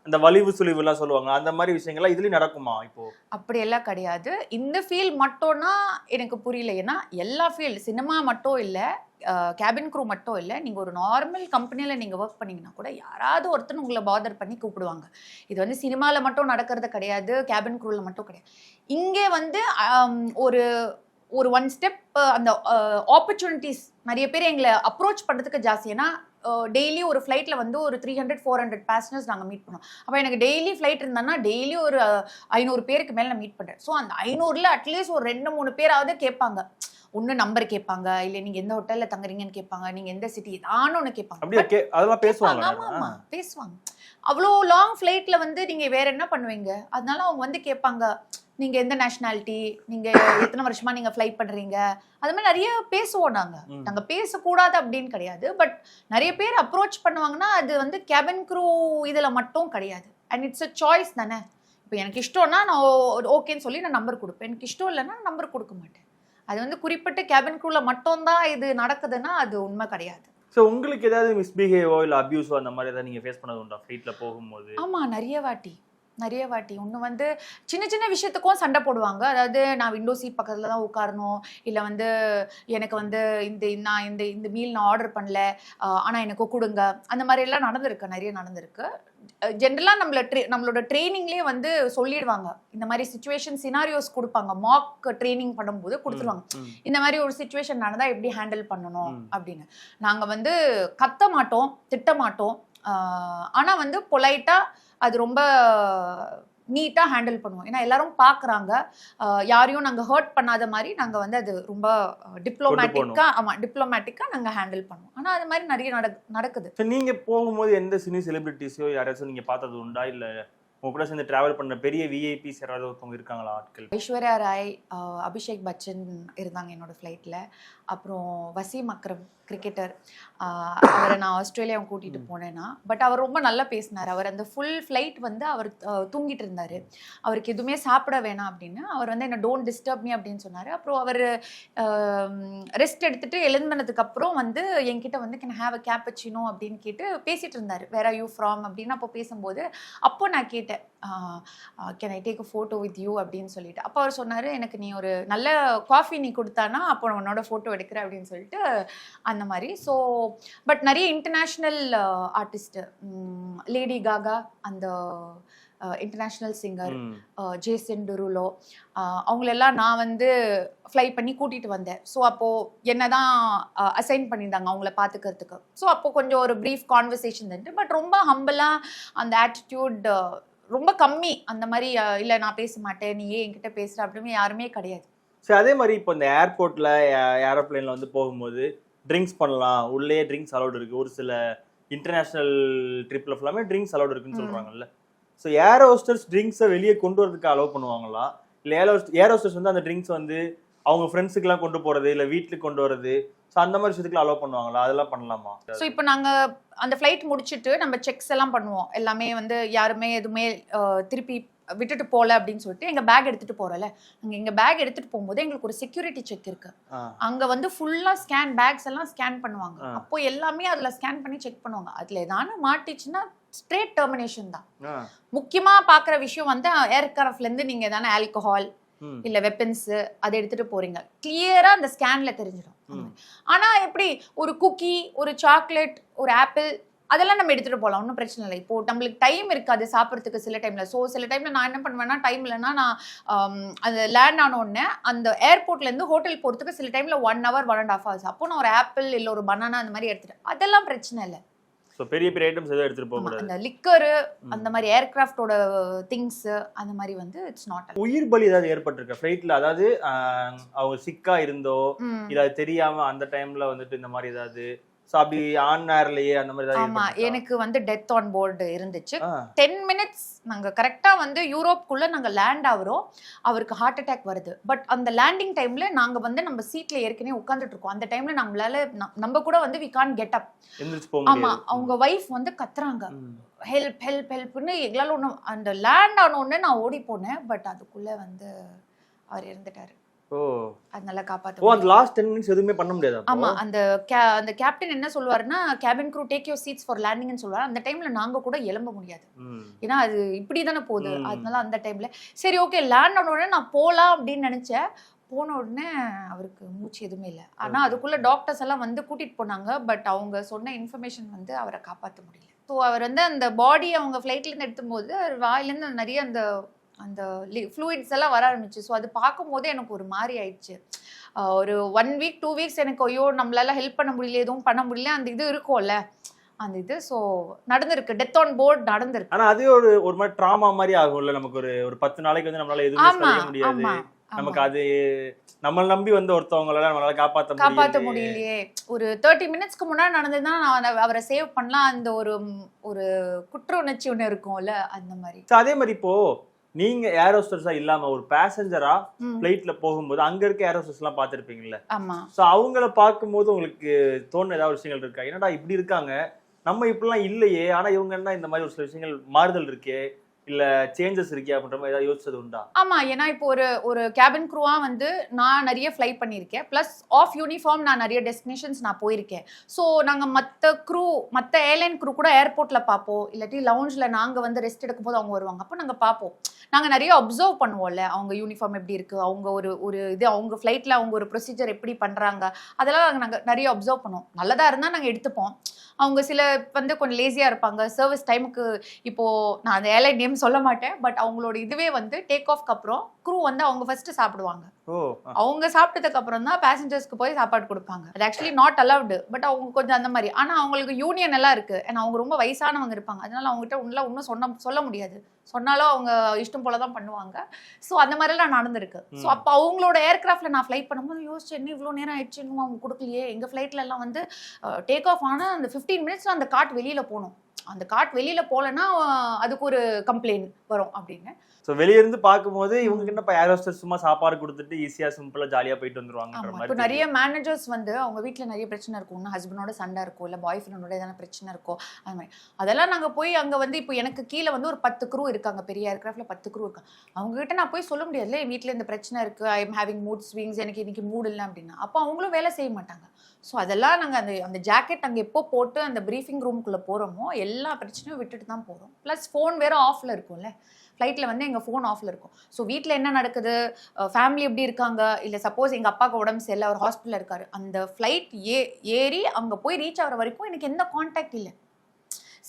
அந்த வலிவு சுழிவு எல்லாம் சொல்லுவாங்க, அந்த மாதிரி விஷயங்கள்லாம் இதுலயும் நடக்குமா? இப்போ அப்படி எல்லாம் கிடையாது. இந்த ஃபீல்ட் மட்டும்னா எனக்கு புரியல. ஏன்னா எல்லா ஃபீல்ட், சினிமா மட்டும் இல்லை, கேபின் க்ரூ மட்டும் இல்லை, நீங்கள் ஒரு நார்மல் கம்பெனியில் நீங்கள் ஒர்க் பண்ணிங்கன்னா கூட யாராவது ஒருத்தர் உங்களை பாதர் பண்ணி கூப்பிடுவாங்க. இது வந்து சினிமாவில் மட்டும் நடக்கிறது கிடையாது, கேபின் க்ரூவில் மட்டும் கிடையாது. இங்கே வந்து ஒரு ஒன் ஸ்டெப் அந்த ஆப்பர்ச்சுனிட்டிஸ் நிறைய பேர் எங்களை அப்ரோச் பண்ணுறதுக்கு ஜாஸ்தி. ஏன்னா டெய்லி ஒரு ஃப்ளைட்டில் வந்து ஒரு 300-400 பேசஞ்சர்ஸ் நாங்கள் மீட் பண்ணோம். அப்போ எனக்கு டெய்லி ஃப்ளைட் இருந்தேன்னா டெய்லி ஒரு 500 பேருக்கு மேலே நான் மீட் பண்ணுறேன். ஸோ அந்த 500ல் அட்லீஸ்ட் ஒரு 2-3 பேராவது கேட்பாங்க. ஒன்று நம்பர் கேட்பாங்க, இல்லை நீங்கள் எந்த ஹோட்டலில் தங்குறீங்கன்னு கேட்பாங்க, நீங்கள் எந்த சிட்டி தானு ஒன்று கேட்பாங்க. அதெல்லாம் பேசுவாங்க. ஆமாம் பேசுவாங்க. அவ்வளோ லாங் ஃப்ளைட்டில் வந்து நீங்கள் வேற என்ன பண்ணுவீங்க? அதனால அவங்க வந்து கேட்பாங்க, நீங்கள் எந்த நேஷனாலிட்டி, நீங்கள் எத்தனை வருஷமா நீங்கள் ஃப்ளை பண்ணுறீங்க, அது மாதிரி நிறைய பேசுவோம். நாங்கள் பேசக்கூடாது அப்படின்னு கிடையாது. பட் நிறைய பேர் அப்ரோச் பண்ணுவாங்கன்னா அது வந்து கேபின் க்ரூ இதில் மட்டும் கிடையாது. அண்ட் இட்ஸ் அ சாய்ஸ் தானே. இப்போ எனக்கு இஷ்டம்னா நான் ஓகேன்னு சொல்லி நான் நம்பர் கொடுப்பேன், எனக்கு இஷ்டம் இல்லைன்னா நம்பர் கொடுக்க மாட்டேன். அது வந்து குறிப்பிட்ட கேபின் க்ரூவில் மட்டும்தான் இது நடக்குதுன்னா அது உண்மை கிடையாது. ஸோ உங்களுக்கு ஏதாவது மிஸ்பிஹேவோ இல்லை அபியூஸோ அந்த மாதிரி ஏதாவது நீங்கள் ஃபேஸ் பண்ணது உண்டா ஃப்ளைட்டில் போகும்போது? ஆமாம், நிறைய வாட்டி. ஒன்று வந்து சின்ன சின்ன விஷயத்துக்கும் சண்டை போடுவாங்க. அதாவது நான் விண்டோ சீட் பக்கத்தில் தான் உட்காரணும், இல்லை வந்து எனக்கு வந்து இந்த மீல் நான் ஆர்டர் பண்ணல, ஆனால் எனக்கு கொடுங்க, அந்த மாதிரி எல்லாம் நிறைய நடந்திருக்கு. ஜென்ரலாக நம்மளோட ட்ரைனிங்லேயே வந்து சொல்லிடுவாங்க, இந்த மாதிரி சிச்சுவேஷன் சினாரியோஸ் கொடுப்பாங்க. மாக் ட்ரைனிங் பண்ணும்போது கொடுத்துருவாங்க, இந்த மாதிரி ஒரு சிச்சுவேஷன் நடந்தால் எப்படி ஹேண்டில் பண்ணணும் அப்படின்னு. நாங்கள் வந்து கத்த மாட்டோம், திட்ட மாட்டோம், ஆனால் வந்து பொலைட்டாக அது ரொம்ப நீட்டாக ஹேண்டில் பண்ணுவோம். ஏன்னா எல்லாரும் பார்க்குறாங்க, யாரையும் நாங்கள் ஹர்ட் பண்ணாத மாதிரி நாங்கள் வந்து அது ரொம்ப டிப்ளமேட்டிக்காக நாங்கள் ஹேண்டில் பண்ணுவோம். ஆனால் அது மாதிரி நிறைய நடக்குது. நீங்கள் போகும்போது எந்த சினி செலிபிரிட்டிஸோ யாராச்சும் நீங்கள் பார்த்தது உண்டா, இல்லை உங்க கூட சேர்ந்து டிராவல் பண்ண பெரிய விஐபிஸ் யாராவது ஒருத்தவங்க இருக்காங்களா ஆட்கள்? ஐஸ்வர்யா ராய், அபிஷேக் பச்சன் இருந்தாங்க என்னோட ஃப்ளைட்டில். அப்புறம் வசீம் அக்ரம் கிரிக்கெட்டர், அவரை நான் ஆஸ்திரேலியா கூட்டிகிட்டு போனேன்னா. பட் அவர் ரொம்ப நல்லா பேசினார். அவர் அந்த ஃபுல் ஃப்ளைட் வந்து அவர் தூங்கிட்டு இருந்தார். அவருக்கு எதுவுமே சாப்பிட வேணாம் அப்படின்னு அவர் வந்து என்ன டோன்ட் டிஸ்டர்ப் மீ அப்படின்னு சொன்னார். அப்புறம் அவர் ரெஸ்ட் எடுத்துகிட்டு எழுந்தனதுக்கப்புறம் வந்து என்கிட்ட வந்து கேன் ஹேவ் அ கேப்பச்சினோ அப்படின்னு கேட்டு பேசிகிட்டு இருந்தார். வேர் ஆர் யூ ஃப்ரம் அப்படின்னு. அப்போ பேசும்போது அப்போ நான் கேட்டேன், can I take a photo with you அப்படின்னு சொல்லிட்டு. அப்போ அவர் சொன்னார், எனக்கு நீ ஒரு நல்ல காஃபி நீ கொடுத்தானா அப்போ உன்னோட ஃபோட்டோ எடுக்கிறேன் அப்படின்னு சொல்லிட்டு அந்த மாதிரி. ஸோ பட் நிறைய இன்டர்நேஷ்னல் ஆர்டிஸ்ட், லேடி காகா, அந்த இன்டர்நேஷ்னல் சிங்கர், ஜேசன் டெருலோ, அவங்களெல்லாம் நான் வந்து ஃப்ளை பண்ணி கூட்டிகிட்டு வந்தேன். ஸோ அப்போது என்ன தான் அசைன் பண்ணியிருந்தாங்க அவங்கள பார்த்துக்கிறதுக்கு. ஸோ அப்போது கொஞ்சம் ஒரு ப்ரீஃப் கான்வர்சேஷன் இருந்துட்டு, பட் ரொம்ப ஹம்பிளாக அந்த ஆட்டிடியூட் ரொம்ப கம்மி. அந்த மாதிரி இல்லை நான் பேச மாட்டேன், நீ ஏன் என்கிட்ட பேசுகிற அப்படின்னு யாருமே கிடையாது. சரி, அதே மாதிரி இப்போ இந்த ஏர்போர்ட்டில் ஏரோப்ளைனில் வந்து போகும்போது ட்ரிங்க்ஸ் பண்ணலாம், உள்ளே ட்ரிங்க்ஸ் அலௌட் இருக்குது. ஒரு சில இன்டர்நேஷ்னல் ட்ரிப்பில் ஃபுல்லாமே ட்ரிங்க்ஸ் அலௌட் இருக்குன்னு சொல்கிறாங்கல்ல. ஸோ ஏர் ஹோஸ்டர்ஸ் ட்ரிங்க்ஸை வெளியே கொண்டு வரதுக்கு அலோவ் பண்ணுவாங்களா, இல்லை ஏர் ஹோஸ்டர்ஸ் வந்து அந்த ட்ரிங்க்ஸ் வந்து அவங்க ஃப்ரெண்ட்ஸுக்கெல்லாம் கொண்டு போகிறது, இல்லை வீட்டுக்கு கொண்டு வரது, ஸோ அந்த மாதிரி விஷயத்துக்குலாம் அலோவ் பண்ணுவாங்களா, அதெல்லாம் பண்ணலாமா? ஸோ இப்போ நாங்கள் அந்த ஃப்ளைட் முடிச்சுட்டு நம்ம செக்ஸ் எல்லாம் பண்ணுவோம். எல்லாமே வந்து யாருமே எதுவுமே திருப்பி விட்டுட்டு போகல அப்படின்னு சொல்லிட்டு எங்கள் பேக் எடுத்துகிட்டு போகிறோம்ல, நாங்கள் எங்கள் பேக் எடுத்துகிட்டு போகும்போது எங்களுக்கு ஒரு செக்யூரிட்டி செக் இருக்குது. அங்கே வந்து ஃபுல்லாக பேக்ஸ் எல்லாம் ஸ்கேன் பண்ணுவாங்க. அப்போ எல்லாமே அதில் ஸ்கேன் பண்ணி செக் பண்ணுவாங்க. அதில் ஏதான மாட்டிச்சுன்னா ஸ்ட்ரெயிட் டெர்மினேஷன் தான். முக்கியமாக பார்க்குற விஷயம் வந்து ஏர்கிராஃப்ட்லேருந்து நீங்கள் எதான ஆல்கஹால் இல்லை வெப்பன்ஸு அதை எடுத்துகிட்டு போகிறீங்க, கிளியராக அந்த ஸ்கேனில் தெரிஞ்சிடும். ஆனால் எப்படி ஒரு குக்கி, ஒரு சாக்லேட், ஒரு ஆப்பிள் அதெல்லாம் நம்ம எடுத்துகிட்டு போகலாம், ஒன்றும் பிரச்சனை இல்லை. இப்போது நம்மளுக்கு டைம் இருக்காது சாப்பிட்றதுக்கு சில டைமில். ஸோ சில டைமில் நான் என்ன பண்ணுவேன்னா, டைம் இல்லைன்னா நான் அது லேண்ட் ஆனோடனே அந்த ஏர்போர்ட்லேருந்து ஹோட்டல் போகிறதுக்கு சில டைமில் 1 hour 1.5 hours. அப்போ நான் ஒரு ஆப்பிள் இல்லை ஒரு பனானா அந்த மாதிரி எடுத்துகிட்டேன், அதெல்லாம் பிரச்சனை இல்லை. ஸோ பெரிய பெரிய ஐட்டம்ஸ் எதுவும் எடுத்துகிட்டு போகக்கூடாது. அந்த லிக்கரு அந்த மாதிரி ஏர்கிராஃப்டோட திங்ஸு அந்த மாதிரி வந்து இட்ஸ் நாட். உயிர் பலி ஏதாவது ஏற்பட்டிருக்க ஃப்ளைட்டில்? அதாவது அவங்க சிக்கா இருந்தோ இல்லை அது தெரியாமல் அந்த டைமில் வந்துட்டு இந்த மாதிரி ஏதாவது சோ அப்படி ஆன் ஏர்லயே அந்த மாதிரி ஏதாவது ஆமா ஏற்பட்டுச்சா? எனக்கு வந்து டெத் ஆன் போர்டு இருந்துச்சு. ஆ. 10 மினிட்ஸ் நாங்க கரெக்டா வந்து யூரோப்குள்ள நாங்க லேண்ட் ஆகுறோம். அவருக்கு ஹார்ட் அட்டாக் வருது. பட் அந்த லேண்டிங் டைம்ல நாங்க வந்து நம்ம சீட்ல ஏற்கனவே உட்கார்ந்துட்டு இருக்கோம். அந்த டைம்ல நம்மளால நம்ம கூட வந்து வி கான்ட் கெட் அப். எந்திரிச்சு போக ஆமா முடியாது. அவங்க வைஃப் வந்து கத்துறாங்க. ம். ஹெல்ப் ஹெல்ப் ஹெல்ப்னு எங்களால ஒண்ணு அந்த லேண்ட் ஆன உடனே நான் ஓடி போனேன். பட் அதுக்குள்ள வந்து அவர் இறந்துட்டாரு. ஓ அதனால காப்பாத்த ஓ அந்த லாஸ்ட் 10 மினிட்ஸ் எதுவுமே பண்ண முடியாது அப்போ? ஆமா அந்த அந்த கேப்டன் என்ன சொல்லுவாருன்னா cabin crew take your seats for லேண்டிங்னு சொல்லுவாரு. அந்த டைம்ல நாங்க கூட எழும்ப முடியாது. ம். ஏன்னா அது இப்படி தானே போகுது. ம். அதனால அந்த டைம்ல சரி ஓகே லேண்ட் ஆன உடனே நான் போலாம் அப்படின்னு நினைச்சேன். போன உடனே அவருக்கு மூச்சு எதுவுமே இல்லை. ஆனா அதுக்குள்ள டாக்டர்ஸ் எல்லாம் வந்து கூட்டிட்டு போனாங்க. பட் அவங்க சொன்ன இன்ஃபர்மேஷன் வந்து அவரை காப்பாற்ற முடியல. ஸோ அவர் வந்து அந்த பாடி அவங்க ஃப்ளைட்ல இருந்து எடுத்தும்போது வாயிலேருந்து நிறைய அந்த அந்த ஃப்ளூயிட்ஸ் எல்லாம் வர ஆரம்பிச்சு. ஸோ அது பார்க்கும்போது எனக்கு ஒரு மாதிரி ஆயிடுச்சு. ஒரு 1 வீக் 2 வீக்ஸ் எனக்கு ஐயோ நம்மளால ஹெல்ப் பண்ண முடியல, எதுவும் பண்ண முடியல, அந்த இது இருக்கும்ல அந்த இது. ஸோ நடந்திருக்கு, டெத் ஆன் போர்ட் நடந்திருக்கு. ஆனா அதே ஒரு ஒரு மாதிரி ட்ராமா மாதிரி ஆகும்ல நமக்கு. ஒரு 10 நாளைக்கு வந்து நம்மளால எதுவுமே ஆமா செய்ய முடியாது. ஆமா நமக்கு அது நம்மள நம்பி வந்து ஒருத்தவங்களால நம்மளால காப்பாற்ற முடியலையே. ஒரு 30 மினிட்ஸ்க்கு முன்னாடி நடந்ததுன்னா நான் அவரை சேவ் பண்ணலாம். அந்த ஒரு ஒரு குற்ற உணர்ச்சி ஒன்று இருக்கும்ல அந்த மாதிரி. அதே மாதிரி இப்போ நீங்க ஏர் ஹோஸ்டர்ஸா இல்லாம ஒரு பேசஞ்சரா பிளைட்ல போகும்போது அங்க இருக்க ஏர் ஹோஸ்டர்ஸ் எல்லாம் பாத்திருப்பீங்கல்ல. ஆமா. சோ அவங்கள பார்க்கும்போது உங்களுக்கு தோணுன ஏதாவது விஷயங்கள் இருக்கா? என்னடா இப்படி இருக்காங்க, நம்ம இப்படிலாம் இல்லையே, ஆனா இவங்க என்ன இந்த மாதிரி ஒரு சில விஷயங்கள் மாறுதல் இருக்கே, இல்ல சேஞ்சஸ் இருக்கே அப்படின்ற மாதிரி ஏதாவது யோசிச்சது உண்டா? ஆமா ஏன்னா இப்போ ஒரு கேபின் க்ரூவா வந்து நான் நிறைய ஃப்ளை பண்ணியிருக்கேன். பிளஸ் ஆஃப் யூனிஃபார்ம் நான் நிறைய டெஸ்டினேஷன்ஸ் நான் போயிருக்கேன். ஸோ நாங்கள் மற்ற ஏர்லைன் க்ரூ கூட ஏர்போர்ட்ல பார்ப்போம். இல்லாட்டி லவுஞ்சில் நாங்கள் வந்து ரெஸ்ட் எடுக்கும் போது அவங்க வருவாங்க. அப்போ நாங்கள் பார்ப்போம். நாங்கள் நிறைய அப்சர்வ் பண்ணுவோம்ல, அவங்க யூனிஃபார்ம் எப்படி இருக்கு, அவங்க ஒரு இது அவங்க ஃப்ளைட்ல அவங்க ஒரு ப்ரொசீஜர் எப்படி பண்றாங்க, அதெல்லாம் நாங்கள் நிறைய அப்சர்வ் பண்ணுவோம். நல்லதா இருந்தால் நாங்கள் எடுத்துப்போம். அவங்க சில வந்து கொஞ்சம் லேசியா இருப்பாங்க. சர்வீஸ் டைமுக்கு இப்போ நான் அந்த ஏர்லைன் நேம் சொல்ல மாட்டேன். பட் அவங்களோட இதுவே வந்து டேக் ஆஃப்க்கு அப்புறம் க்ரூ வந்து அவங்க ஃபர்ஸ்ட் சாப்பிடுவாங்க. அவங்க சாப்பிட்டதுக்கு அப்புறம் தான் பேசஞ்சர்ஸ்க்கு போய் சாப்பாடு கொடுப்பாங்க. அது ஆக்சுவலி நாட் அலவுடு. பட் அவங்க கொஞ்சம் அந்த மாதிரி. ஆனா அவங்களுக்கு யூனியன் எல்லாம் இருக்கு. ஏன்னா அவங்க ரொம்ப வயசானவங்க இருப்பாங்க. அதனால அவங்ககிட்ட ஒன்றும் சொல்ல முடியாது. சொன்னாலும் அவங்க இஷ்டம் போல தான் பண்ணுவாங்க. ஸோ அந்த மாதிரிலாம் நடந்திருக்கு. ஸோ அப்போ அவங்களோட ஏர்கிராஃப்ட்ல நான் ஃப்ளைட் பண்ணும்போது யோசிச்சேன், என்ன இவ்வளோ நேரம் ஆயிடுச்சு இன்னும் அவங்க கொடுக்கலையே. எங்கள் ஃப்ளைட்ல எல்லாம் வந்து டேக் ஆஃப் ஆனால் அந்த 15 மினிட்ஸ்ல அந்த காட் வெளியில போகணும். அந்த காட் வெளியில போகலன்னா அதுக்கு ஒரு கம்ப்ளைண்ட் வரும் அப்படின்னு. சோ வெளிய இருந்து பாக்கும்போது இவங்க என்னப்பா ஏர் ஹோஸ்டர்ஸ் சும்மா சாப்பாடு கொடுத்துட்டு ஈஸியா சிம்பிளா ஜாலியா போயிட்டு வந்துருவாங்கன்ற மாதிரி. இப்போ நிறைய மேனேஜர்ஸ் வந்து அவங்க வீட்ல நிறைய பிரச்சனை இருக்கும். ஒன்று ஹஸ்பண்டோட சண்டை இருக்கும், இல்லை பாய் ஃப்ரெண்டோட எதனா பிரச்சனை இருக்கும். அது மாதிரி அதெல்லாம் நாங்கள் போய் அங்கே வந்து இப்போ எனக்கு கீழே வந்து ஒரு 10 க்ரூ இருக்காங்க. பெரிய ஏர்கிராஃப்ட்ல 10 க்ரூ இருக்காங்க. அவங்க கிட்ட நான் போய் சொல்ல முடியாதுல்ல, என் வீட்டில் இந்த பிரச்சனை இருக்கு, I am having mood swings, எனக்கு இன்னைக்கு மூட் இல்லை அப்படின்னா. அப்போ அவங்களும் வேலை செய்ய மாட்டாங்க. ஸோ அதெல்லாம் நாங்கள் அந்த ஜாக்கெட் அங்கே எப்போ போட்டு அந்த ப்ரீஃபிங் ரூம்குள்ளே போகிறோமோ எல்லா பிரச்சனையும் விட்டுட்டு தான் போகிறோம். ப்ளஸ் ஃபோன் வேறு ஆஃபில் இருக்கும்ல. ஃப்ளைட்டில் வந்து எங்கள் ஃபோன் ஆஃபில் இருக்கும். ஸோ வீட்டில் என்ன நடக்குது, ஃபேமிலி எப்படி இருக்காங்க, இல்லை சப்போஸ் எங்கள் அப்பாவுக்கு உடம்பு சரியில்லை, அவர் ஹாஸ்பிட்டலில் இருக்காரு, அந்த ஃப்ளைட் ஏறி அங்கே போய் ரீச் ஆகிற வரைக்கும் எனக்கு எந்த கான்டாக்ட் இல்லை.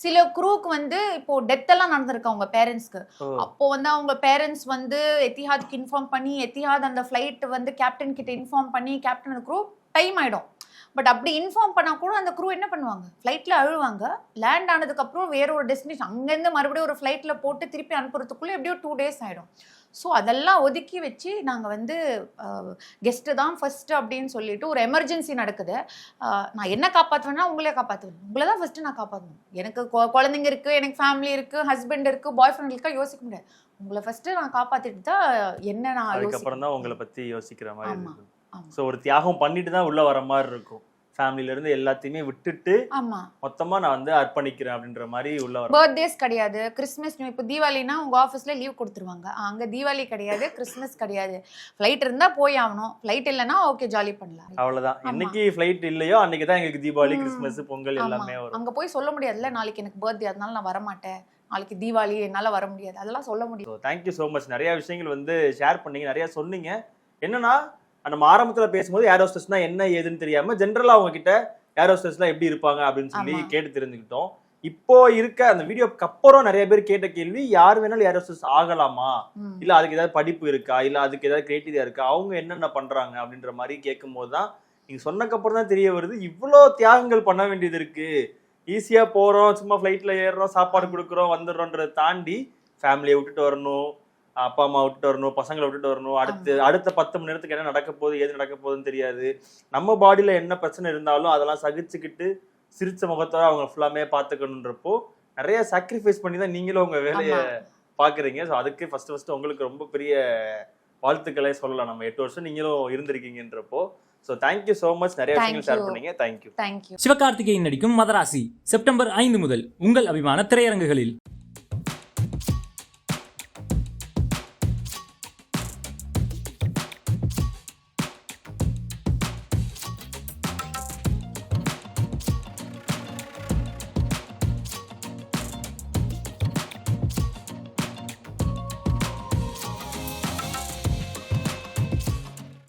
சில க்ரூக்கு வந்து இப்போ டெத் எல்லாம் நடந்திருக்கு அவங்க பேரண்ட்ஸ்க்கு. அப்போ வந்து அவங்க பேரண்ட்ஸ் வந்து எத்திஹாதுக்கு இன்ஃபார்ம் பண்ணி, எத்திஹாத் அந்த ஃப்ளைட் வந்து கேப்டன் கிட்ட இன்ஃபார்ம் பண்ணி, கேப்டன் அந்த க்ரூ டைம் ஆகிடும். பட் அப்படி இன்ஃபார்ம் பண்ணால் கூட அந்த க்ரூ என்ன பண்ணுவாங்க, ஃப்ளைட்டில் அழுவாங்க. லேண்ட் ஆனதுக்கப்புறம் வேற ஒரு டெஸ்டினேஷன் அங்கேருந்து மறுபடியும் ஒரு ஃப்ளைட்டில் போட்டு திருப்பி அனுப்புறதுக்குள்ளே எப்படியோ 2 டேஸ் ஆகிடும். ஸோ அதெல்லாம் ஒதுக்கி வச்சு நாங்கள் வந்து கெஸ்ட்டு தான் ஃபஸ்ட்டு அப்படின்னு சொல்லிட்டு ஒரு எமர்ஜென்சி நடக்குது. நான் என்ன காப்பாற்றுவேன்னா உங்களே காப்பாற்றுவேன். உங்களை தான் ஃபஸ்ட்டு நான் காப்பாற்றணும். எனக்கு குழந்தைங்க இருக்குது, எனக்கு ஃபேமிலி இருக்குது, ஹஸ்பண்ட் இருக்குது, பாய் ஃப்ரெண்ட் இருக்கா, யோசிக்க முடியாது. உங்களை ஃபஸ்ட்டு நான் காப்பாற்றிட்டு தான் என்ன நான் அதுக்கப்புறம் தான் உங்களை பற்றி யோசிக்கிற மாதிரி ஆமாம். இருக்கும். ஸோ ஒரு தியாகம் பண்ணிட்டு தான் உள்ள வர மாதிரி இருக்கும். ஃபேமிலில இருந்து எல்லாத்தையுமே விட்டுட்டு மொத்தமா நான் வந்து அர்ப்பணிக்கிறேன் அப்படின்ற மாதிரி உள்ள வர. பர்த்டேஸ் கிடையாது, கிறிஸ்மஸ், இப்போ தீபாவளினா உங்க ஆஃபீஸ்ல லீவ் கொடுத்துருவாங்க. அங்க தீபாவளி கிடையாது, கிறிஸ்மஸ் கிடையாது. ஃப்ளைட் இருந்தா போய் ஆகணும், ஃப்ளைட் இல்லைன்னா ஓகே ஜாலி பண்ணலாம், அவ்வளவுதான். என்னைக்கு ஃப்ளைட் இல்லையோ அன்னைக்கு தான் எங்களுக்கு தீபாவளி, கிறிஸ்மஸ், பொங்கல் எல்லாமே வரும். அங்க போய் சொல்ல முடியாதுல்ல, நாளைக்கு எனக்கு பர்த்டே அதனால நான் வரமாட்டேன், நாளைக்கு தீபாவளி என்னால வர முடியாது, அதெல்லாம் சொல்ல முடியும். Thank you so much. நிறைய விஷயங்கள் வந்து ஷேர் பண்ணீங்க, நிறைய சொன்னீங்க. என்னன்னா நம்ம ஆரம்பத்துல பேசும்போது ஏர் ஹோஸ்டர்ஸ்னா என்ன ஏதுன்னு தெரியாம ஜென்ரலா அவங்க கிட்ட ஏர் ஹோஸ்டர்ஸ்லாம் எப்படி இருப்பாங்க அப்படின்னு சொல்லி கேட்டு தெரிஞ்சுக்கிட்டோம். இப்போ இருக்க அந்த வீடியோக்கு அப்புறம் நிறைய பேர் கேட்ட கேள்வி, யார் வேணாலும் ஏர் ஹோஸ்டர்ஸ் ஆகலாமா, இல்ல அதுக்கு ஏதாவது படிப்பு இருக்கா, இல்ல அதுக்கு ஏதாவது கிரியேட்டிவிட்டியா இருக்கா, அவங்க என்னென்ன பண்றாங்க அப்படின்ற மாதிரி கேட்கும் போதுதான் நீங்க சொன்னக்கு அப்புறம் தான் தெரிய வருது, இவ்வளோ தியாகங்கள் பண்ண வேண்டியது இருக்கு. ஈஸியா போறோம், சும்மா ஃபிளைட்ல ஏறுறோம், சாப்பாடு கொடுக்குறோம், வந்துடுறோன்றதை தாண்டி ஃபேமிலியை விட்டுட்டு வரணும், அப்பா அம்மா விட்டுட்டு வரணும், பசங்களை விட்டுட்டு வரணும், அடுத்த 10 மணி நேரத்துக்கு என்ன நடக்க போகுது, ஏது நடக்க போகுதுன்னு தெரியாது. நம்ம பாடியில என்ன பிரச்சனை இருந்தாலும் அதெல்லாம் சகிச்சுக்கிட்டு சிரிச்ச முகத்தோட அவங்க ஃபுல்லாமே பார்த்துக்கணுன்றப்போ நிறைய சாக்ரிஃபைஸ் பண்ணி தான் நீங்களும் உங்க வேலையை பாக்குறீங்க. ஸோ அதுக்கு ஃபர்ஸ்ட் உங்களுக்கு ரொம்ப பெரிய வாழ்த்துக்களே சொல்லலாம். நம்ம 8 வருஷம் நீங்களும் இருந்திருக்கீங்கன்றப்போ ஸோ தேங்க்யூ ஸோ மச். நிறைய விஷயங்கள் ஷேர் பண்ணீங்க. தேங்க்யூ. சிவகார்த்திகேயன் நடிக்கும் மதராசி செப்டம்பர் 5 முதல் உங்கள் அபிமான திரையரங்குகளில்.